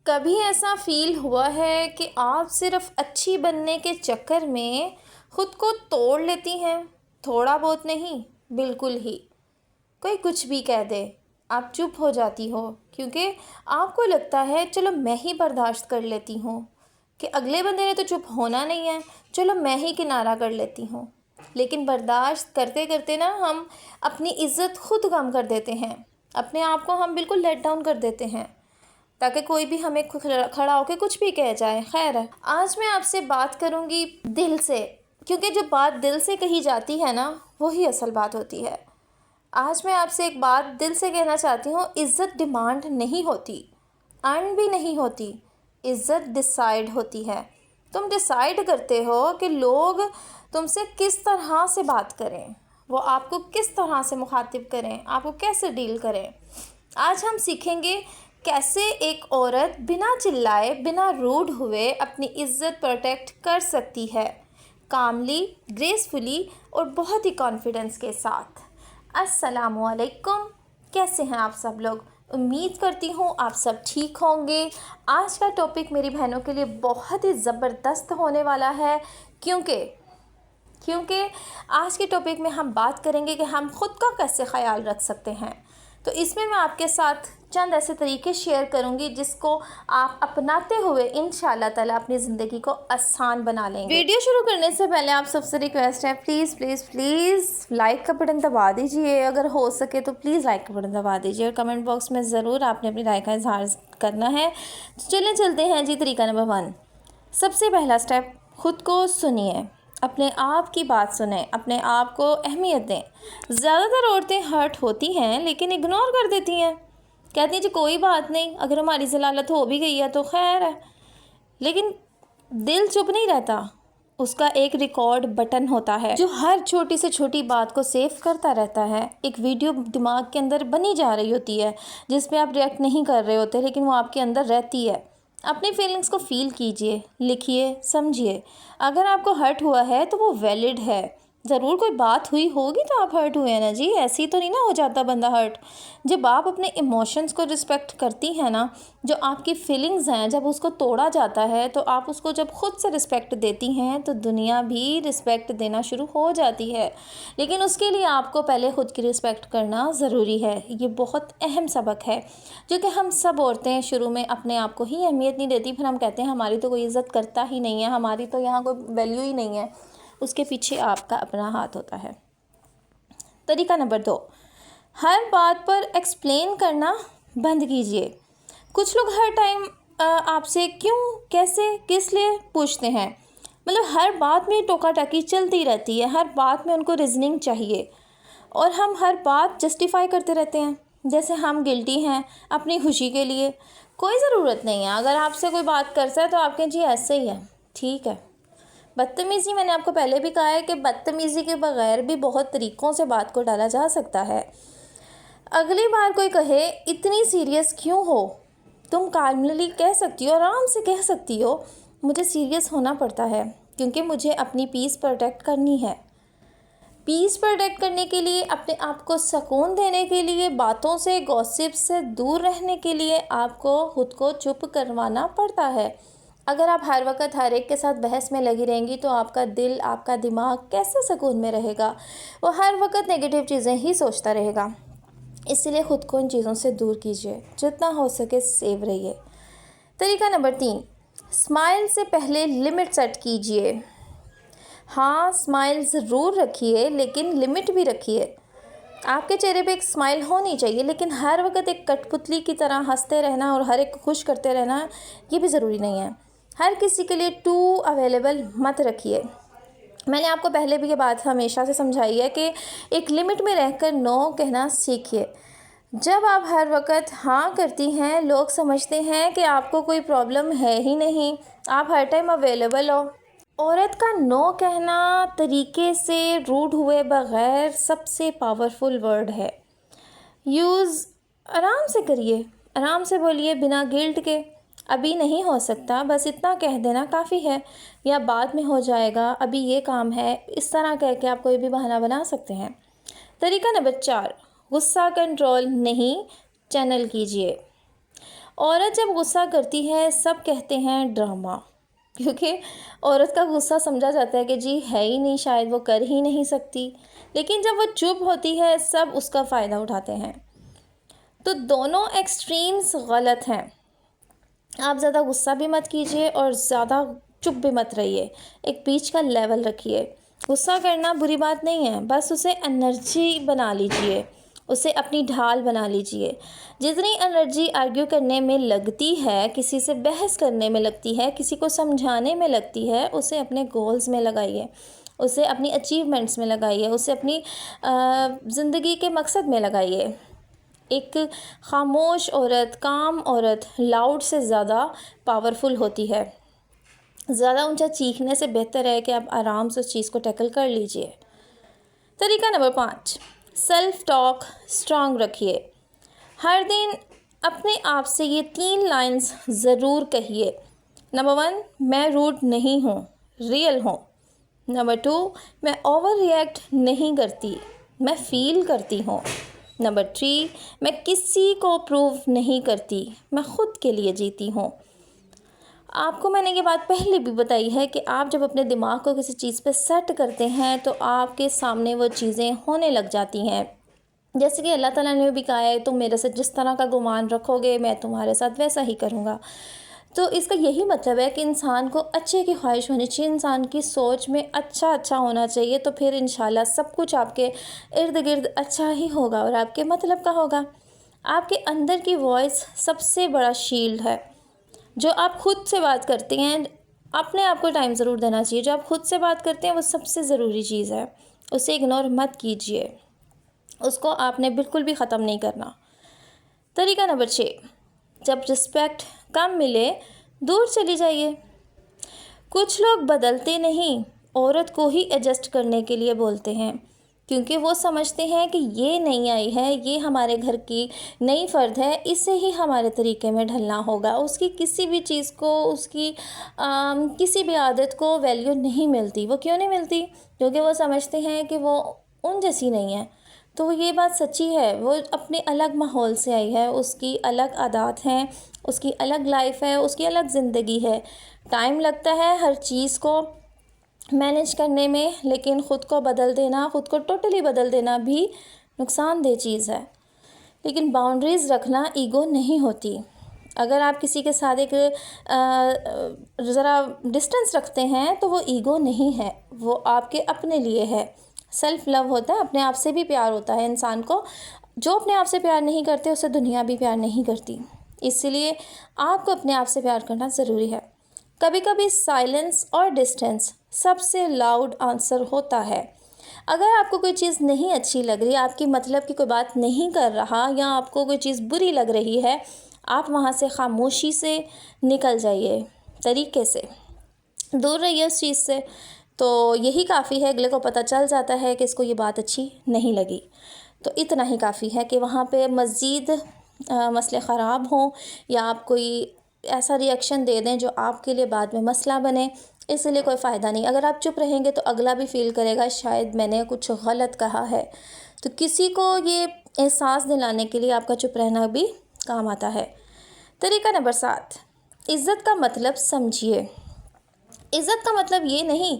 کبھی ایسا فیل ہوا ہے کہ آپ صرف اچھی بننے کے چکر میں خود کو توڑ لیتی ہیں؟ تھوڑا بہت نہیں، بالکل ہی۔ کوئی کچھ بھی کہہ دے، آپ چپ ہو جاتی ہو، کیونکہ آپ کو لگتا ہے چلو میں ہی برداشت کر لیتی ہوں، کہ اگلے بندے نے تو چپ ہونا نہیں ہے، چلو میں ہی کنارہ کر لیتی ہوں۔ لیکن برداشت کرتے کرتے نا ہم اپنی عزت خود کم کر دیتے ہیں، اپنے آپ کو ہم بالکل لیٹ ڈاؤن کر دیتے ہیں، تاکہ کوئی بھی ہمیں کھڑا ہو کے کچھ بھی کہہ جائے۔ خیر ہے، آج میں آپ سے بات کروں گی دل سے، کیونکہ جو بات دل سے کہی جاتی ہے نا وہی اصل بات ہوتی ہے۔ آج میں آپ سے ایک بات دل سے کہنا چاہتی ہوں، عزت ڈیمانڈ نہیں ہوتی، ارن بھی نہیں ہوتی، عزت ڈیسائیڈ ہوتی ہے۔ تم ڈیسائیڈ کرتے ہو کہ لوگ تم سے کس طرح سے بات کریں، وہ آپ کو کس طرح سے مخاطب کریں، آپ کو کیسے ڈیل کریں۔ آج ہم سیکھیں گے کیسے ایک عورت بنا چلائے، بنا روڈ ہوئے اپنی عزت پروٹیکٹ کر سکتی ہے، کاملی، گریسفلی اور بہت ہی کانفیڈنس کے ساتھ۔ السلام علیکم، کیسے ہیں آپ سب لوگ؟ امید کرتی ہوں آپ سب ٹھیک ہوں گے۔ آج کا ٹاپک میری بہنوں کے لیے بہت ہی زبردست ہونے والا ہے، کیونکہ آج کے ٹاپک میں ہم بات کریں گے کہ ہم خود کا کیسے خیال رکھ سکتے ہیں۔ تو اس میں آپ کے ساتھ چند ایسے طریقے شیئر کروں گی جس کو آپ اپناتے ہوئے انشاءاللہ تعالیٰ اپنی زندگی کو آسان بنا لیں گے۔ ویڈیو شروع کرنے سے پہلے آپ سب سے ریکویسٹ ہے، پلیز پلیز پلیز لائک کا بٹن دبا دیجئے، اگر ہو سکے تو پلیز لائک کا بٹن دبا دیجئے، اور کمنٹ باکس میں ضرور آپ نے اپنی رائے کا اظہار کرنا ہے۔ چلتے ہیں جی، طریقہ نمبر 1۔ سب سے پہلا سٹیپ، خود کو سنیے، اپنے آپ کی بات سنیں، اپنے آپ کو اہمیت دیں۔ زیادہ تر عورتیں ہرٹ ہوتی ہیں لیکن اگنور کر دیتی ہیں، کہتی ہیں جی کوئی بات نہیں، اگر ہماری ضلالت ہو بھی گئی ہے تو خیر ہے۔ لیکن دل چپ نہیں رہتا، اس کا ایک ریکارڈ بٹن ہوتا ہے جو ہر چھوٹی سے چھوٹی بات کو سیو کرتا رہتا ہے۔ ایک ویڈیو دماغ کے اندر بنی جا رہی ہوتی ہے جس پہ آپ ریئیکٹ نہیں کر رہے ہوتے، لیکن وہ آپ کے اندر رہتی ہے۔ اپنی فیلنگز کو فیل کیجئے، لکھیے، سمجھیے۔ اگر آپ کو ہرٹ ہوا ہے تو وہ ویلڈ ہے، ضرور کوئی بات ہوئی ہوگی تو آپ ہرٹ ہوئے ہیں نا جی، ایسی تو نہیں نا ہو جاتا بندہ ہرٹ۔ جب آپ اپنے ایموشنز کو رسپیکٹ کرتی ہیں نا، جو آپ کی فیلنگز ہیں جب اس کو توڑا جاتا ہے تو آپ اس کو جب خود سے رسپیکٹ دیتی ہیں تو دنیا بھی رسپیکٹ دینا شروع ہو جاتی ہے۔ لیکن اس کے لیے آپ کو پہلے خود کی رسپیکٹ کرنا ضروری ہے۔ یہ بہت اہم سبق ہے جو کہ ہم سب عورتیں شروع میں اپنے آپ کو ہی اہمیت نہیں دیتی، پھر ہم کہتے ہیں ہماری تو کوئی عزت کرتا ہی نہیں ہے، ہماری تو یہاں کوئی ویلیو ہی نہیں ہے۔ اس کے پیچھے آپ کا اپنا ہاتھ ہوتا ہے۔ طریقہ نمبر 2، ہر بات پر ایکسپلین کرنا بند کیجئے۔ کچھ لوگ ہر ٹائم آپ سے کیوں، کیسے، کس لیے پوچھتے ہیں، مطلب ہر بات میں ٹوکا ٹاکی چلتی رہتی ہے، ہر بات میں ان کو ریزننگ چاہیے، اور ہم ہر بات جسٹیفائی کرتے رہتے ہیں جیسے ہم گلٹی ہیں اپنی خوشی کے لیے۔ کوئی ضرورت نہیں ہے، اگر آپ سے کوئی بات کرتا ہے تو آپ کہیں جی ایسے ہی ہے، ٹھیک ہے۔ بدتمیزی، میں نے آپ کو پہلے بھی کہا ہے کہ بدتمیزی کے بغیر بھی بہت طریقوں سے بات کو ٹالا جا سکتا ہے۔ اگلی بار کوئی کہے اتنی سیریس کیوں ہو، تم کالملی کہہ سکتی ہو، آرام سے کہہ سکتی ہو، مجھے سیریس ہونا پڑتا ہے کیونکہ مجھے اپنی پیس پروٹیکٹ کرنی ہے۔ پیس پروٹیکٹ کرنے کے لیے، اپنے آپ کو سکون دینے کے لیے، باتوں سے، گوسپ سے دور رہنے کے لیے آپ کو خود کو چپ کروانا پڑتا ہے۔ اگر آپ ہر وقت ہر ایک کے ساتھ بحث میں لگی رہیں گی تو آپ کا دل، آپ کا دماغ کیسے سکون میں رہے گا؟ وہ ہر وقت نیگیٹو چیزیں ہی سوچتا رہے گا۔ اس لیے خود کو ان چیزوں سے دور کیجیے، جتنا ہو سکے سیو رہیے۔ طریقہ نمبر 3، اسمائل سے پہلے لمٹ سیٹ کیجیے۔ ہاں، اسمائل ضرور رکھیے لیکن لمٹ بھی رکھیے۔ آپ کے چہرے پہ ایک اسمائل ہونی چاہیے، لیکن ہر وقت ایک کٹ پتلی کی طرح ہنستے رہنا اور ہر ایک کو خوش کرتے رہنا یہ بھی ضروری نہیں ہے۔ ہر کسی کے لیے ٹو اویلیبل مت رکھیے۔ میں نے آپ کو پہلے بھی یہ بات ہمیشہ سے سمجھائی ہے کہ ایک لمٹ میں رہ کر نو کہنا سیکھیے۔ جب آپ ہر وقت ہاں کرتی ہیں، لوگ سمجھتے ہیں کہ آپ کو کوئی پرابلم ہے ہی نہیں، آپ ہر ٹائم اویلیبل ہو۔ عورت کا نو کہنا طریقے سے، روڈ ہوئے بغیر، سب سے پاورفل ورڈ ہے۔ یوز آرام سے کریے، آرام سے بولیے، بنا گلٹ کے۔ ابھی نہیں ہو سکتا، بس اتنا کہہ دینا کافی ہے، یا بعد میں ہو جائے گا، ابھی یہ کام ہے، اس طرح کہہ کے آپ کوئی بھی بہانہ بنا سکتے ہیں۔ طریقہ نمبر 4، غصہ کنٹرول نہیں، چینل کیجیے۔ عورت جب غصہ کرتی ہے سب کہتے ہیں ڈرامہ، کیونکہ عورت کا غصہ سمجھا جاتا ہے کہ جی ہے ہی نہیں، شاید وہ کر ہی نہیں سکتی، لیکن جب وہ چپ ہوتی ہے سب اس کا فائدہ اٹھاتے ہیں۔ تو دونوں ایکسٹریمز غلط ہیں۔ آپ زیادہ غصہ بھی مت کیجیے اور زیادہ چپ بھی مت رہیے، ایک بیچ کا لیول رکھیے۔ غصہ کرنا بری بات نہیں ہے، بس اسے انرجی بنا لیجیے، اسے اپنی ڈھال بنا لیجیے۔ جتنی انرجی آرگیو کرنے میں لگتی ہے، کسی سے بحث کرنے میں لگتی ہے، کسی کو سمجھانے میں لگتی ہے، اسے اپنے گولز میں لگائیے، اسے اپنی اچیومنٹس میں لگائیے، اسے اپنی زندگی کے مقصد میں لگائیے۔ ایک خاموش عورت، کام عورت لاؤڈ سے زیادہ پاورفل ہوتی ہے۔ زیادہ اونچا چیخنے سے بہتر ہے کہ آپ آرام سے اس چیز کو ٹیکل کر لیجئے۔ طریقہ نمبر 5، سیلف ٹاک اسٹرانگ رکھیے۔ ہر دن اپنے آپ سے یہ 3 لائنز ضرور کہیے۔ نمبر 1، میں روڈ نہیں ہوں، ریئل ہوں۔ نمبر 2، میں اوور ریئیکٹ نہیں کرتی، میں فیل کرتی ہوں۔ نمبر 3، میں کسی کو پروو نہیں کرتی، میں خود کے لیے جیتی ہوں۔ آپ کو میں نے یہ بات پہلے بھی بتائی ہے کہ آپ جب اپنے دماغ کو کسی چیز پہ سیٹ کرتے ہیں تو آپ کے سامنے وہ چیزیں ہونے لگ جاتی ہیں۔ جیسے کہ اللہ تعالیٰ نے بھی کہا ہے تم میرے سے جس طرح کا گمان رکھو گے میں تمہارے ساتھ ویسا ہی کروں گا۔ تو اس کا یہی مطلب ہے کہ انسان کو اچھے کی خواہش ہونی چاہیے، انسان کی سوچ میں اچھا ہونا چاہیے، تو پھر انشاءاللہ سب کچھ آپ کے ارد گرد اچھا ہی ہوگا اور آپ کے مطلب کا ہوگا۔ آپ کے اندر کی وائس سب سے بڑا شیلڈ ہے۔ جو آپ خود سے بات کرتے ہیں، اپنے آپ کو ٹائم ضرور دینا چاہیے۔ جو آپ خود سے بات کرتے ہیں وہ سب سے ضروری چیز ہے، اسے اگنور مت کیجیے، اس کو آپ نے بالکل بھی ختم نہیں کرنا۔ طریقہ نمبر 6، جب رسپیکٹ کم ملے دور چلی جائیے۔ کچھ لوگ بدلتے نہیں، عورت کو ہی ایڈجسٹ کرنے کے لیے بولتے ہیں، کیونکہ وہ سمجھتے ہیں کہ یہ نئی آئی ہے، یہ ہمارے گھر کی نئی فرد ہے، اسے ہی ہمارے طریقے میں ڈھلنا ہوگا۔ اس کی کسی بھی چیز کو، اس کی کسی بھی عادت کو ویلیو نہیں ملتی۔ وہ کیوں نہیں ملتی؟ کیونکہ وہ سمجھتے ہیں کہ وہ ان جیسی نہیں ہے۔ تو یہ بات سچی ہے، وہ اپنے الگ ماحول سے آئی ہے، اس کی الگ عادات ہیں، اس کی الگ لائف ہے، اس کی الگ زندگی ہے۔ ٹائم لگتا ہے ہر چیز کو مینیج کرنے میں، لیکن خود کو بدل دینا، خود کو ٹوٹلی بدل دینا بھی نقصان دہ چیز ہے۔ لیکن باؤنڈریز رکھنا ایگو نہیں ہوتی۔ اگر آپ کسی کے ساتھ ایک ذرا ڈسٹنس رکھتے ہیں تو وہ ایگو نہیں ہے، وہ آپ کے اپنے لیے ہے۔ سیلف لو ہوتا ہے، اپنے آپ سے بھی پیار ہوتا ہے انسان کو۔ جو اپنے آپ سے پیار نہیں کرتے اسے دنیا بھی پیار نہیں کرتی، اس لیے آپ کو اپنے آپ سے پیار کرنا ضروری ہے۔ کبھی کبھی سائلنس اور ڈسٹنس سب سے لاؤڈ آنسر ہوتا ہے۔ اگر آپ کو کوئی چیز نہیں اچھی لگ رہی، آپ کی مطلب کی کوئی بات نہیں کر رہا، یا آپ کو کوئی چیز بری لگ رہی ہے، آپ وہاں سے خاموشی سے نکل جائیے، طریقے سے دور رہیے اس چیز سے۔ تو یہی کافی ہے، اگلے کو پتہ چل جاتا ہے کہ اس کو یہ بات اچھی نہیں لگی، تو اتنا ہی کافی ہے کہ وہاں پہ مزید مسئلے خراب ہوں، یا آپ کوئی ایسا ری ایکشن دے دیں جو آپ کے لیے بعد میں مسئلہ بنے، اس لیے کوئی فائدہ نہیں۔ اگر آپ چپ رہیں گے تو اگلا بھی فیل کرے گا شاید میں نے کچھ غلط کہا ہے، تو کسی کو یہ احساس دلانے کے لیے آپ کا چپ رہنا بھی کام آتا ہے۔ طریقہ نمبر 7، عزت کا مطلب سمجھیے۔ عزت کا مطلب یہ نہیں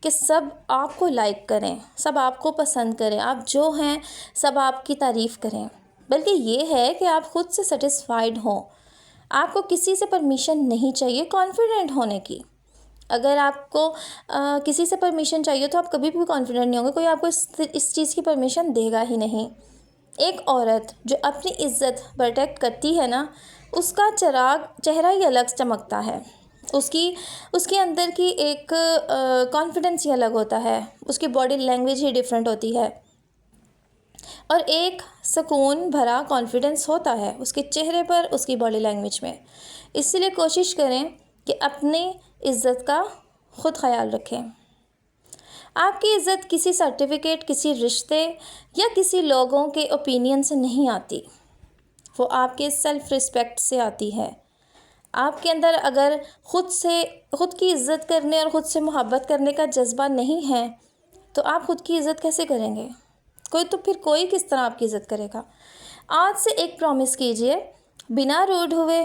کہ سب آپ کو لائک کریں، سب آپ کو پسند کریں، آپ جو ہیں سب آپ کی تعریف کریں، بلکہ یہ ہے کہ آپ خود سے سیٹسفائیڈ ہوں۔ آپ کو کسی سے پرمیشن نہیں چاہیے کانفیڈنٹ ہونے کی۔ اگر آپ کو کسی سے پرمیشن چاہیے تو آپ کبھی بھی کانفیڈنٹ نہیں ہوں گے، کوئی آپ کو اس چیز کی پرمیشن دے گا ہی نہیں۔ ایک عورت جو اپنی عزت پروٹیکٹ کرتی ہے نا، اس کا چہرہ ہی الگ چمکتا ہے، اس کے اندر کی ایک کانفیڈنس ہی الگ ہوتا ہے، اس کی باڈی لینگویج ہی ڈیفرنٹ ہوتی ہے، اور ایک سکون بھرا کانفیڈنس ہوتا ہے اس کے چہرے پر، اس کی باڈی لینگویج میں۔ اس لیے کوشش کریں کہ اپنی عزت کا خود خیال رکھیں۔ آپ کی عزت کسی سرٹیفکیٹ، کسی رشتے یا کسی لوگوں کے اوپینین سے نہیں آتی، وہ آپ کے سیلف ریسپیکٹ سے آتی ہے۔ آپ کے اندر اگر خود کی عزت کرنے اور خود سے محبت کرنے کا جذبہ نہیں ہے تو آپ خود کی عزت کیسے کریں گے؟ کوئی کس طرح آپ کی عزت کرے گا؟ آج سے ایک پرومس کیجئے، بنا روڈ ہوئے